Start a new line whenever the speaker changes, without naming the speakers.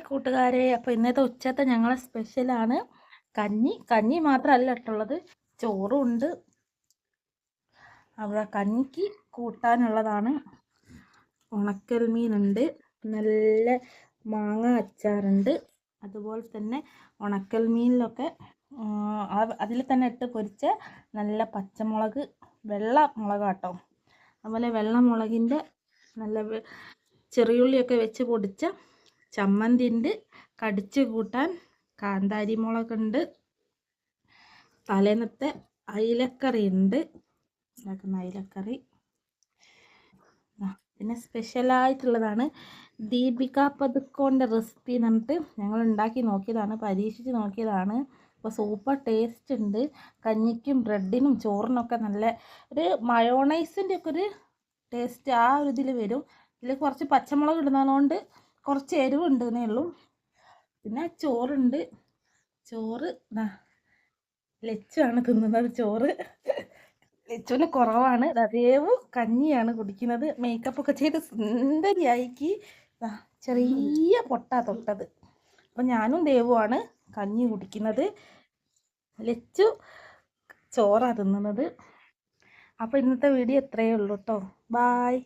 കൂട്ടുകാരെ, അപ്പോൾ ഇന്നത്തെ ഉച്ചത്തെ ഞങ്ങളെ സ്പെഷ്യലാണ് കഞ്ഞി മാത്രമല്ല ഇട്ടുള്ളത്, ചോറും ഉണ്ട്. അവിടെ കഞ്ഞിക്ക് കൂട്ടാനുള്ളതാണ്. ഉണക്കൽ മീനുണ്ട്, നല്ല മാങ്ങ അച്ചാറുണ്ട്. അതുപോലെ തന്നെ ഉണക്കൽ മീനിലൊക്കെ അതിൽ തന്നെ ഇട്ട് പൊരിച്ച നല്ല പച്ചമുളക്, വെള്ള മുളകാട്ടോ. അതുപോലെ വെള്ളമുളകിൻ്റെ നല്ല ചെറിയുള്ളിയൊക്കെ വെച്ച് പൊടിച്ച ചമ്മന്തി ഉണ്ട്. കടിച്ച് കൂട്ടാൻ കാന്താരി മുളകുണ്ട്. തലേന്നത്തെ അയിലക്കറി ഉണ്ട്, ഉണ്ടാക്കുന്ന അയിലക്കറി. പിന്നെ സ്പെഷ്യലായിട്ടുള്ളതാണ് ദീപിക പതുക്കോൻ്റെ റെസിപ്പി എന്ന് പറഞ്ഞിട്ട് ഞങ്ങൾ ഉണ്ടാക്കി നോക്കിയതാണ്, പരീക്ഷിച്ച് നോക്കിയതാണ്. അപ്പോൾ സൂപ്പർ ടേസ്റ്റ് ഉണ്ട്. കഞ്ഞിക്കും ബ്രെഡിനും ചോറിനൊക്കെ നല്ല ഒരു മയോണൈസിൻ്റെ ഒക്കെ ഒരു ടേസ്റ്റ് ആ ഒരു ഇതിൽ വരും. ഇതിൽ കുറച്ച് പച്ചമുളക് ഇടുന്നതുകൊണ്ട് കുറച്ച് എരിവുണ്ട് എന്നേ ഉള്ളൂ. പിന്നെ ചോറുണ്ട്. ചോറ് ലച്ചുവാണ് തിന്നുന്നത്. ചോറ് ലച്ചുവിന് കുറവാണ്. ദേവു കഞ്ഞിയാണ് കുടിക്കുന്നത്. മേക്കപ്പൊക്കെ ചെയ്ത് സുന്ദരിയായിക്ക് ചെറിയ പൊട്ടാ തൊട്ടത്. അപ്പം ഞാനും ദേവുമാണ് കഞ്ഞി കുടിക്കുന്നത്. ലച്ചു ചോറാണ് തിന്നുന്നത്. അപ്പോൾ ഇന്നത്തെ വീഡിയോ ഇത്രയേ ഉള്ളൂ കേട്ടോ. ബായ്.